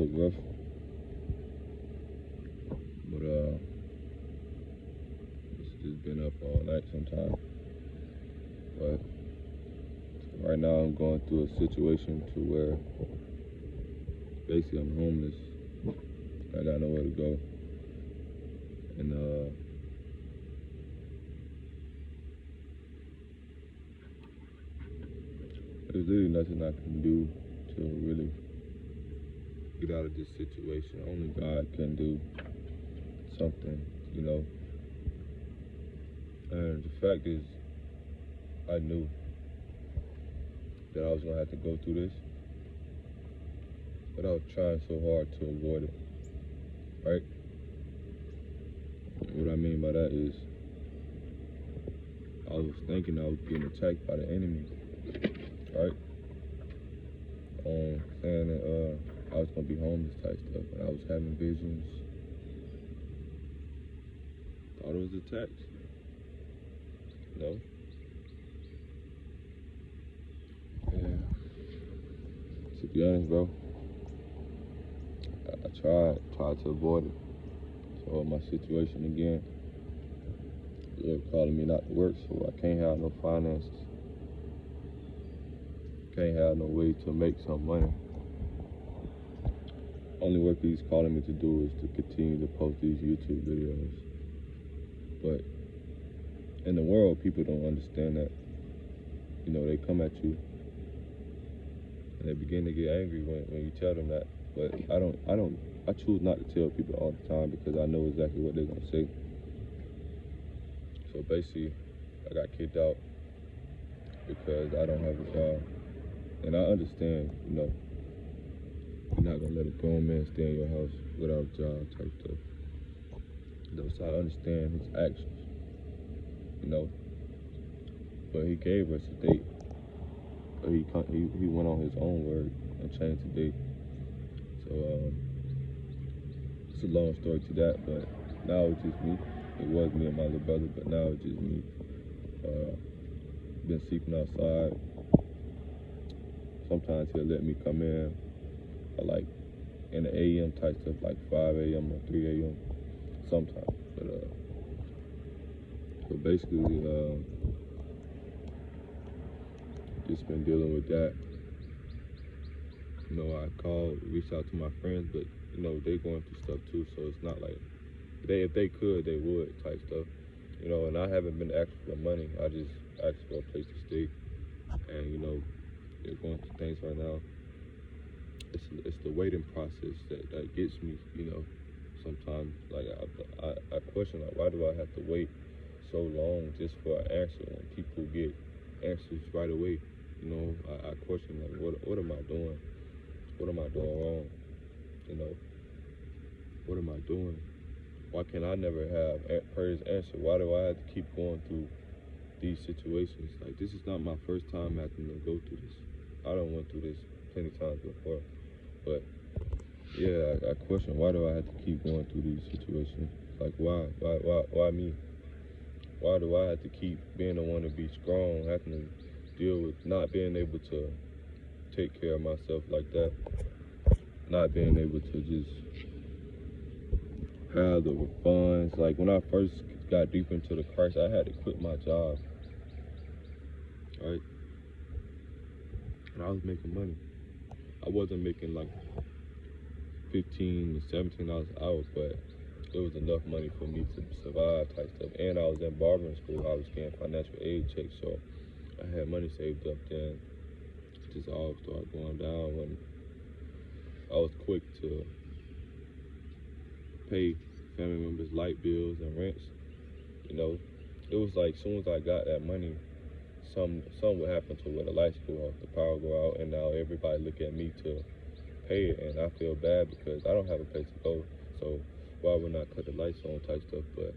look rough, but it's just been up all night sometime. But right now I'm going through a situation to where basically I'm homeless. I got nowhere to go, and there's really nothing I can do to really get out of this situation. Only God can do something, you know. And the fact is, I knew that I was gonna have to go through this, but I was trying so hard to avoid it, right? What I mean by that is, I was thinking I was getting attacked by the enemy, right? Saying that I was gonna be homeless type stuff, and I was having visions. Thought it was attacks, you know? And to be honest, bro, I tried to avoid it. So my situation again, the Lord calling me not to work, so I can't have no finances. Can't have no way to make some money. Only work He's calling me to do is to continue to post these YouTube videos. But in the world, people don't understand that. You know, they come at you and they begin to get angry when you tell them that. But I choose not to tell people all the time because I know exactly what they're gonna say. So basically, I got kicked out because I don't have a job. And I understand, you know, you're not gonna let a grown man stay in your house without a job type stuff. You know, so I understand his actions, you know. But he gave us a date. But he went on his own word and changed the date. So it's a long story to that, but now it's just me. It was me and my little brother, but now it's just me. Been sleeping outside. Sometimes he'll let me come in like in the AM type stuff, like 5 a.m. or 3 a.m. sometimes. But basically, just been dealing with that. You know, I called, reached out to my friends, but you know, they going through stuff too, so it's not like if they could, they would type stuff. You know, and I haven't been asking for money. I just asked for a place to stay. And you know, they're going through things right now. It's the waiting process that gets me, you know. Sometimes, like, I question, like, why do I have to wait so long just for an answer when people get answers right away? You know, I question, like, what am I doing? What am I doing wrong? You know, what am I doing? Why can't I never have prayers answered? Why do I have to keep going through these situations? Like, this is not my first time having to go through this. I done went through this plenty times before. But yeah, I question, why do I have to keep going through these situations? Like, why me? Why do I have to keep being the one to be strong, having to deal with not being able to take care of myself like that, not being able to just have the funds? Like, when I first got deep into the Christ, I had to quit my job, right? And I was making money. I wasn't making like $15 to $17 an hour, but it was enough money for me to survive type stuff. And I was in barbering school. I was getting financial aid checks, so I had money saved up. Then it just all started going down when I was quick to pay family members' light bills and rents. You know, it was like as soon as I got that money, something would happen to where the lights go off, the power go out, and now everybody look at me to pay it, and I feel bad because I don't have a place to go. So why would not cut the lights on type stuff? But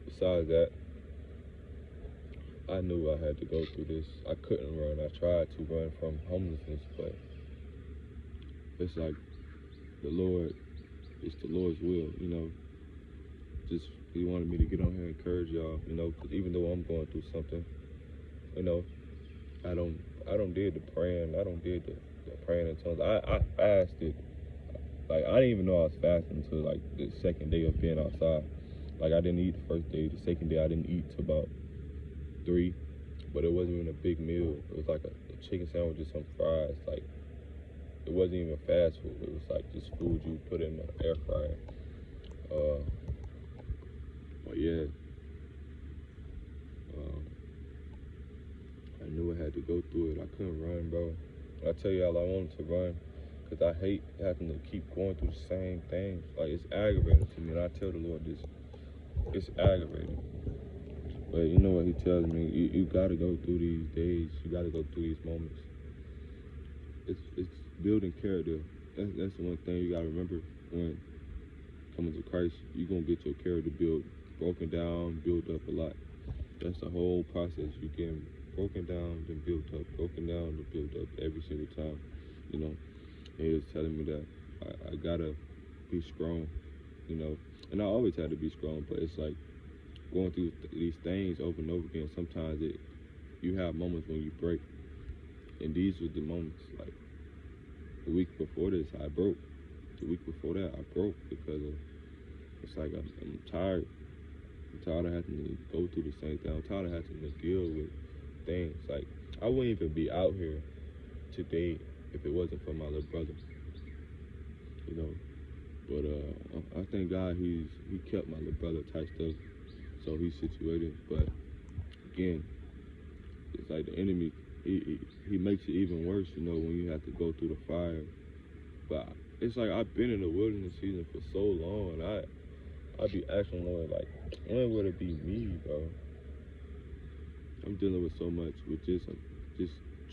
besides that, I knew I had to go through this. I couldn't run. I tried to run from homelessness, but it's like it's the Lord's will, you know. Just He wanted me to get on here and encourage y'all, you know, because even though I'm going through something, you know, I don't did the praying. I don't did the praying in tongues. I fasted. Like, I didn't even know I was fasting until, like, the second day of being outside. Like, I didn't eat the first day. The second day, I didn't eat till about 3. But it wasn't even a big meal. It was like a chicken sandwich and some fries. Like, it wasn't even fast food. It was like just food you put in the air fryer. But yeah, I knew I had to go through it. I couldn't run, bro. I tell y'all I wanted to run because I hate having to keep going through the same things. Like, it's aggravating to me, and I tell the Lord this. It's aggravating. But you know what he tells me? You got to go through these days. You got to go through these moments. It's building character. That's the one thing you got to remember when coming to Christ. You're going to get your character built, broken down, built up a lot. That's the whole process. You getting broken down, then built up, broken down, then built up every single time. You know, and he was telling me that I got to be strong, you know. And I always had to be strong, but it's like going through these things over and over again. Sometimes you have moments when you break. And these were the moments. Like, the week before this, I broke. The week before that, I broke because it's like I'm tired. I'm tired of having to go through the same thing. I'm tired of having to deal with things. Like, I wouldn't even be out here today if it wasn't for my little brother. You know. But I thank God he kept my little brother type stuff, so he's situated. But again, it's like the enemy. He makes it even worse, you know, when you have to go through the fire. But it's like I've been in the wilderness season for so long, and I be asking Lord, like, when would it be me, bro? I'm dealing with so much with just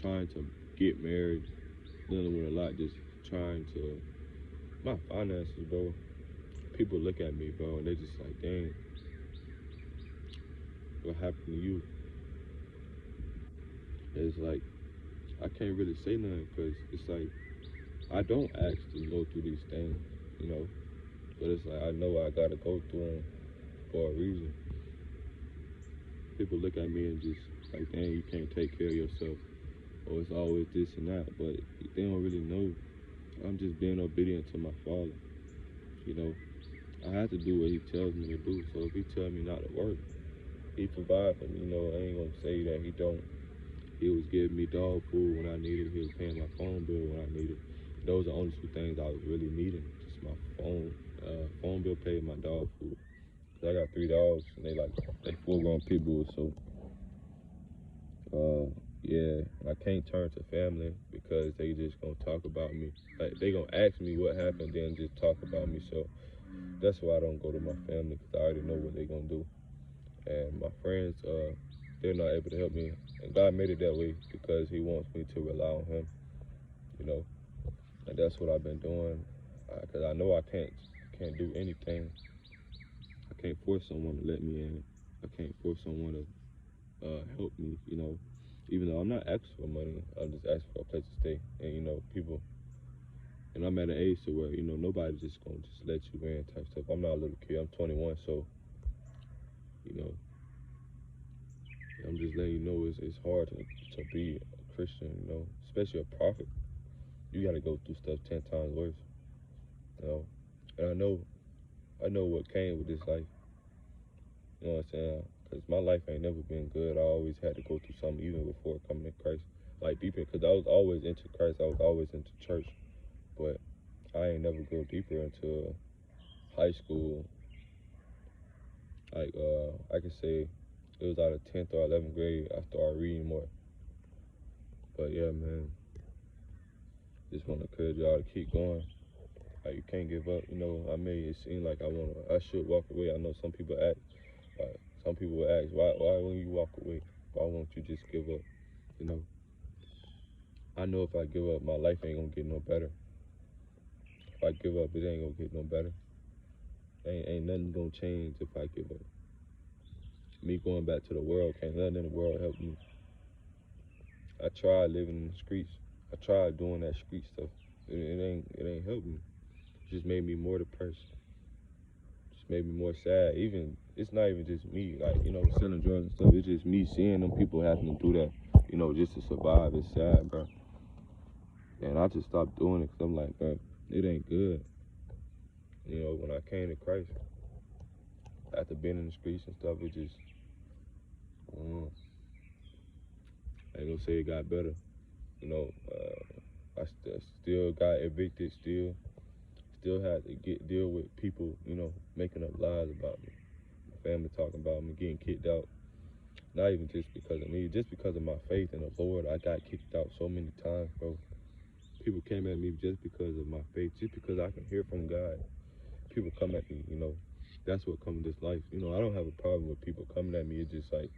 trying to get married, dealing with a lot, just trying to, my finances, bro. People look at me, bro, and they just like, dang, what happened to you? It's like, I can't really say nothing because it's like, I don't ask to go through these things, you know, but it's like, I know I gotta go through them for a reason. People look at me and just like, dang, you can't take care of yourself, or it's always this and that, but they don't really know. I'm just being obedient to my Father, you know. I have to do what he tells me to do, so if he tells me not to work, he provides for me, you know. I ain't gonna say that he don't. He was giving me dog food when I needed. He was paying my phone bill when I needed. Those are the only 2 things I was really needing. Just my phone bill paid, my dog food. Cause I got 3 dogs and they full-grown pit bulls. So yeah, I can't turn to family because they just gonna talk about me. Like, they gonna ask me what happened, then just talk about me. So that's why I don't go to my family, because I already know what they gonna do. And my friends, they're not able to help me. And God made it that way because he wants me to rely on him, you know. And that's what I've been doing, because I know I can't do anything. I can't force someone to let me in. I can't force someone to help me, you know. Even though I'm not asking for money, I'm just asking for a place to stay. And, you know, people, and I'm at an age to where, you know, nobody's just gonna just let you in type stuff. I'm not a little kid, I'm 21, so, you know, I'm just letting you know it's hard to be a Christian, you know, especially a prophet. You gotta go through stuff 10 times worse, you know. And I know what came with this life, you know what I'm saying? Because my life ain't never been good. I always had to go through something even before coming to Christ. Like, deeper, because I was always into Christ, I was always into church, but I ain't never go deeper into high school. Like, I could say it was out of 10th or 11th grade, I started reading more. But yeah, man, just want to encourage y'all to keep going. Like, you can't give up, you know. I mean, it seems like I should walk away. I know some people ask, some people will ask, why when you walk away, why won't you just give up, you know? I know if I give up, my life ain't gonna get no better. If I give up, it ain't gonna get no better. Ain't nothing gonna change if I give up. Me going back to the world, can't nothing in the world help me. I tried living in the streets. I tried doing that street stuff. It ain't helped me. It just made me more depressed. Just made me more sad. Even, it's not even just me, like, you know, selling drugs and stuff. It's just me seeing them people having to do that, you know, just to survive. It's sad, bro. And I just stopped doing it because I'm like, bro, it ain't good. You know, when I came to Christ, after being in the streets and stuff, it just, I don't know, I ain't gonna say it got better. You know, I still got evicted, still had to deal with people, you know, making up lies about me. My family talking about me, getting kicked out. Not even just because of me, just because of my faith in the Lord. I got kicked out so many times, bro. People came at me just because of my faith, just because I can hear from God. People come at me, you know. That's what comes with this life. You know, I don't have a problem with people coming at me. It's just like,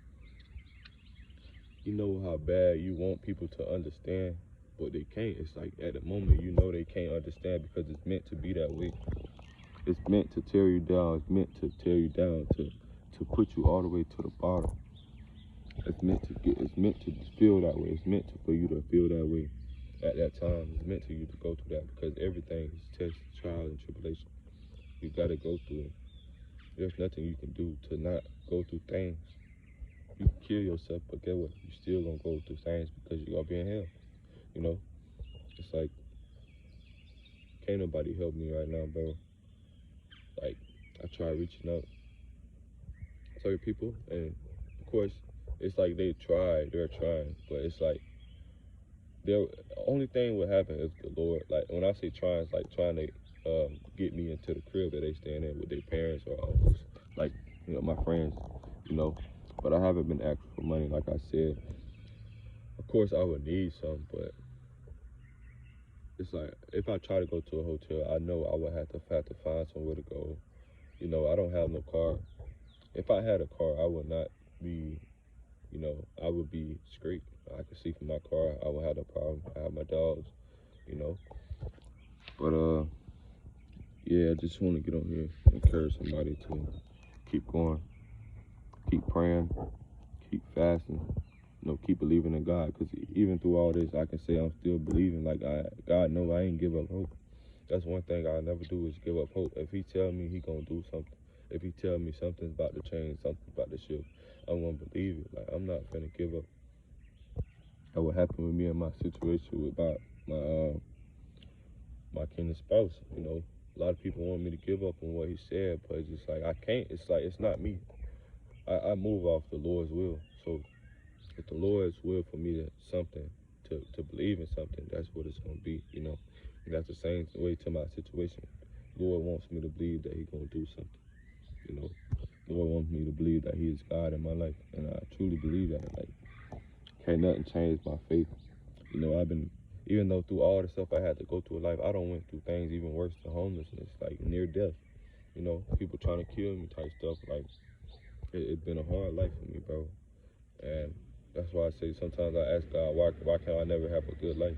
you know how bad you want people to understand, but they can't. It's like at the moment, you know they can't understand because it's meant to be that way. It's meant to tear you down. It's meant to tear you down, to put you all the way to the bottom. It's meant to feel that way. It's meant for you to feel that way at that time. It's meant for you to go through that because everything is test, trials, and tribulation. You gotta go through it. There's nothing you can do to not go through things. You can kill yourself, but guess what? You still gonna go through things because you're gonna be in hell. You know? It's like, can't nobody help me right now, bro. Like, I try reaching out to certain people, and of course, it's like they're trying, but it's like, the only thing would happen if the Lord, like, when I say trying, it's like trying to get me into the crib that they staying in with their parents or uncles, like, you know, my friends, you know. But I haven't been asking for money, like I said. Of course, I would need some, but it's like, if I try to go to a hotel, I know I would have to find somewhere to go. You know, I don't have no car. If I had a car, I would not be, you know, I would be straight. I could see from my car, I would have no problem. I have my dogs, you know. But yeah, I just want to get on here and encourage somebody to keep going, keep praying, keep fasting, you know, keep believing in God. Because even through all this, I can say I'm still believing. Like, God knows I ain't give up hope. That's one thing I'll never do is give up hope. If he tell me he gonna do something, if he tell me something's about to change, something's about to shift, I'm gonna believe it. Like, I'm not gonna give up. That what happened with me and my situation with my kingdom spouse. You know, a lot of people want me to give up on what he said, but it's just like I can't. It's like it's not me. I move off the Lord's will. So if the Lord's will for me to believe in something, that's what it's gonna be. You know, and that's the same way to my situation. Lord wants me to believe that he's gonna do something. You know, Lord wants me to believe that he is God in my life, and I truly believe that. Like, can't nothing change my faith. You know, even though through all the stuff I had to go through in life, I don't went through things even worse than homelessness, like near death. You know, people trying to kill me type stuff. Like, it's been a hard life for me, bro. And that's why I say sometimes I ask God, why can't I never have a good life?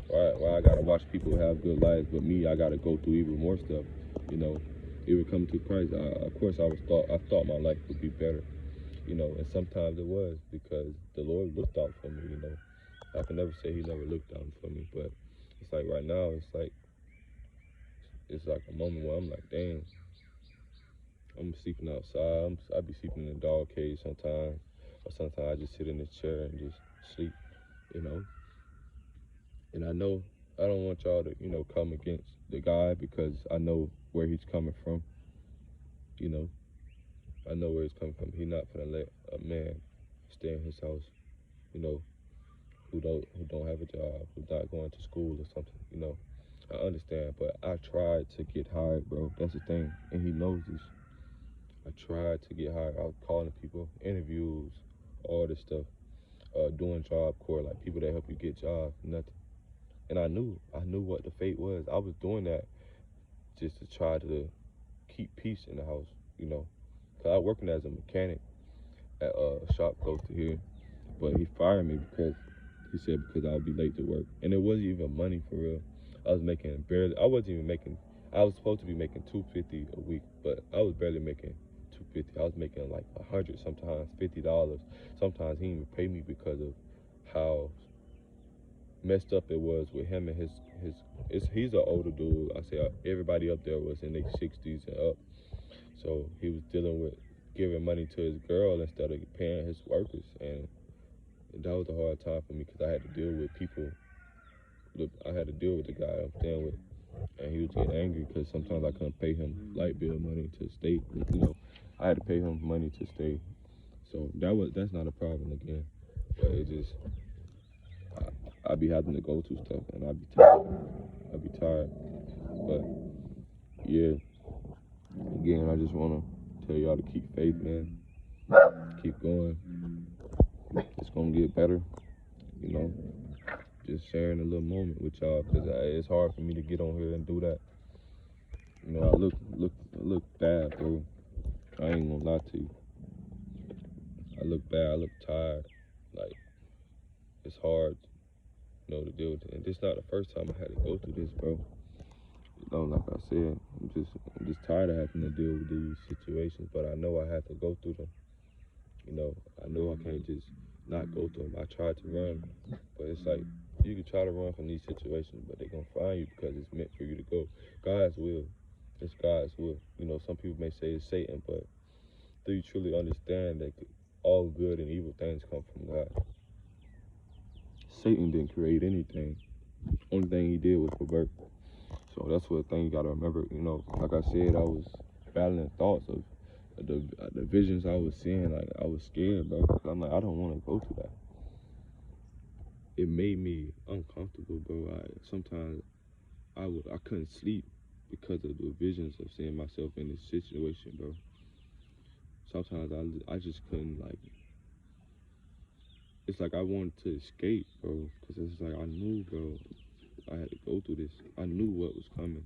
Why I gotta watch people have good lives, but me, I gotta go through even more stuff. You know, even coming to Christ, of course I thought my life would be better. You know, and sometimes it was because the Lord looked out for me. You know, I can never say he never looked out for me, but it's like right now, it's like a moment where I'm like, damn, I'm sleeping outside. I be sleeping in a dog cage sometimes, or sometimes I just sit in this chair and just sleep. You know, and I know I don't want y'all to, you know, come against the guy because I know where he's coming from. You know, I know where he's coming from. He's not gonna let a man stay in his house. You know, who don't have a job, who's not going to school or something. You know, I understand, but I tried to get hired, bro. That's the thing, and he knows this. I tried to get hired. I was calling people, interviews, all this stuff, doing job corps, like people that help you get jobs, nothing. And I knew what the fate was. I was doing that just to try to keep peace in the house, you know. Cause I was working as a mechanic at a shop close to here, but he fired me because he said because I would be late to work, and it wasn't even money for real. I was making barely. I wasn't even making. I was supposed to be making $250 a week, but I was barely making $250. I was making like $100, sometimes $50. Sometimes he didn't even pay me because of how messed up it was with him and he's an older dude. I say everybody up there was in their 60s and up, so he was dealing with giving money to his girl instead of paying his workers, and that was a hard time for me because I had to deal with people. I had to deal with the guy I'm staying with, And he was getting angry because sometimes I couldn't pay him light bill money to stay. You know, I had to pay him money to stay. So that's not a problem again. But it just I be having to go through stuff and I be tired. I be tired. But yeah, again, I just wanna tell y'all to keep faith, man. Keep going. It's gonna get better. You know, just sharing a little moment with y'all because it's hard for me to get on here and do that. You know, I look bad, bro. I ain't gonna lie to you. I look bad. I look tired. Like it's hard, you know, to deal with it. And this not the first time I had to go through this, bro. You know, like I said, I'm just tired of having to deal with these situations. But I know I have to go through them. You know, I know I can't just not go through them. I tried to run, but it's like you can try to run from these situations, but they're gonna find you because it's meant for you to go. God's will. It's God's will. You know, some people may say it's Satan, but do you truly understand that all good and evil things come from God? Satan didn't create anything. Only thing he did was pervert. So that's what thing you gotta remember. You know, like I said, I was battling thoughts of the visions I was seeing. Like I was scared, bro. I'm like, I don't want to go through that. It made me uncomfortable, bro. Sometimes I couldn't sleep because of the visions of seeing myself in this situation, bro. Sometimes I just couldn't, like, it's like I wanted to escape, bro, because it's like I knew, bro, I had to go through this. I knew what was coming.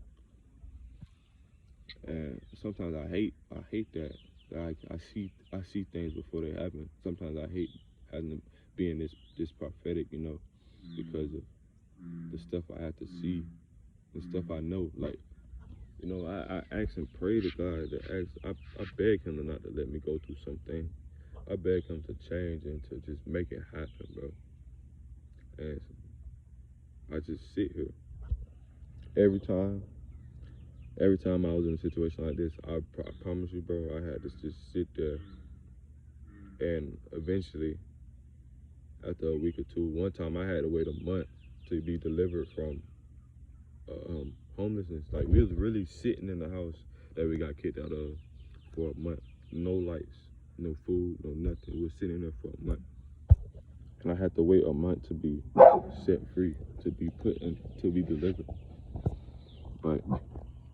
And sometimes I hate that. I see things before they happen. Sometimes I hate having to be in this prophetic, you know, because of the stuff I have to see, the stuff I know. Like, you know, I ask and pray to God I beg him to not to let me go through something. I beg him to change and to just make it happen, bro. And I just sit here every time I was in a situation like this. I promise you, bro, I had to just sit there. And eventually, after a week or two, one time I had to wait a month to be delivered from homelessness. Like, we was really sitting in the house that we got kicked out of for a month. No lights, no food, no nothing. We were sitting there for a month. And I had to wait a month to be set free, to be to be delivered. But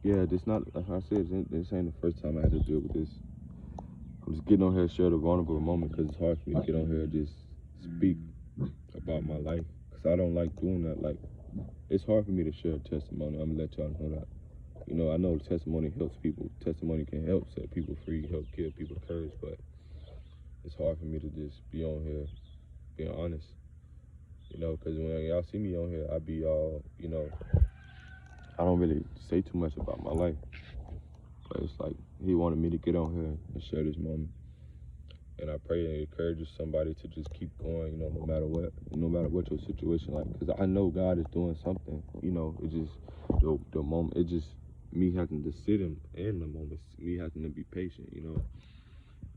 yeah, this not, like I said, this ain't the first time I had to deal with this. I'm just getting on here to share the vulnerable moment because it's hard for me to get on here and just speak about my life. Because I don't like doing that. Like, it's hard for me to share a testimony. I'm gonna let y'all know that. You know, I know testimony helps people. Testimony can help set people free, help give people courage, but it's hard for me to just be on here being honest. You know, because when y'all see me on here, I be all, you know, I don't really say too much about my life. But it's like he wanted me to get on here and share this moment. And I pray it encourages somebody to just keep going, you know, no matter what your situation like. Because I know God is doing something, you know. It's just the moment, it's just me having to sit in the moment, me having to be patient, you know.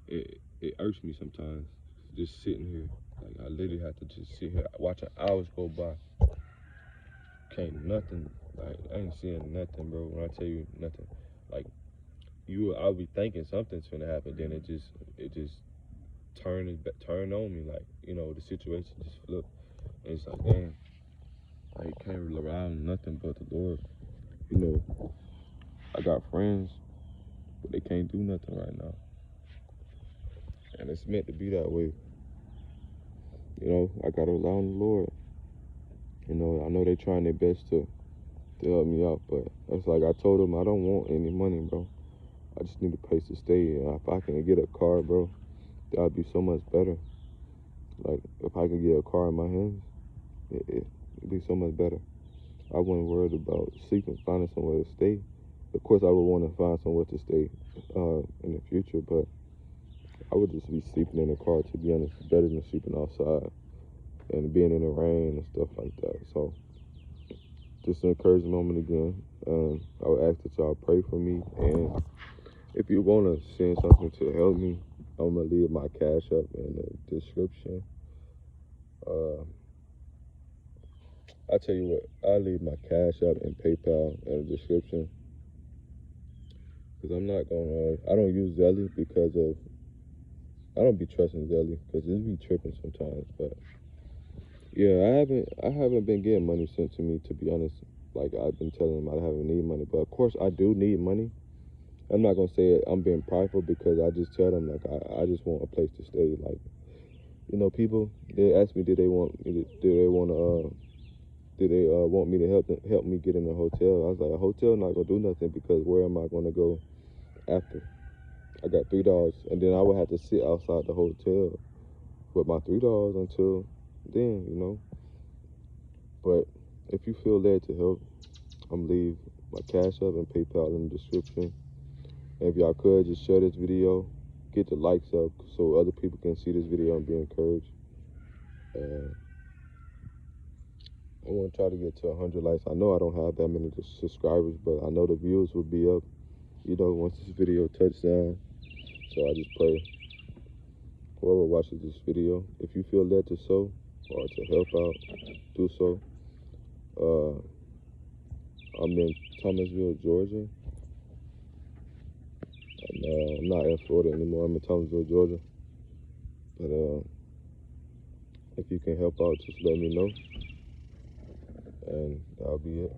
It irks me sometimes, just sitting here. Like, I literally have to just sit here, watching hours go by. Can't nothing, like, I ain't seeing nothing, bro. When I tell you nothing, like, I'll be thinking something's gonna happen, then it just turn on me, like, you know, the situation just flip. And it's like, damn, I can't rely on nothing but the Lord. You know, I got friends, but they can't do nothing right now. And it's meant to be that way. You know, I gotta rely on the Lord. You know, I know they're trying their best to help me out, but it's like I told them I don't want any money, bro. I just need a place to stay. If I can get a car, bro, that would be so much better. Like, if I could get a car in my hands, it'd be so much better. I wasn't worried about sleeping, finding somewhere to stay. Of course, I would want to find somewhere to stay in the future, but I would just be sleeping in a car, to be honest, better than sleeping outside and being in the rain and stuff like that. So, just an encouraging moment again. I would ask that y'all pray for me, and if you want to send something to help me, I'm going to leave my cashapp in the description. I tell you what, I'll leave my Cash App and PayPal in the description. Because I'm not going to, I don't use Zelly because of, I don't be trusting Zelly because it be tripping sometimes. But yeah, I haven't been getting money sent to me, to be honest. Like, I've been telling them I haven't need money. But of course, I do need money. I'm not going to say I'm being prideful because I just tell them, like, I just want a place to stay. Like, you know, people, they ask me, did they want me to help me get in a hotel? I was like, a hotel not going to do nothing because where am I going to go after? I got $3, and then I would have to sit outside the hotel with my $3 until then, you know. But if you feel led to help, I'm gonna leave my Cash App and PayPal in the description. And if y'all could just share this video, get the likes up so other people can see this video and be encouraged. I want to try to get to 100 likes. I know I don't have that many subscribers, but I know the views will be up, you know, once this video touches down. So I just pray whoever watches this video, if you feel led to sow or to help out, do so. I'm in Thomasville, Georgia. I'm not in Florida anymore. I'm in Thomasville, Georgia. But if you can help out, just let me know. And that'll be it.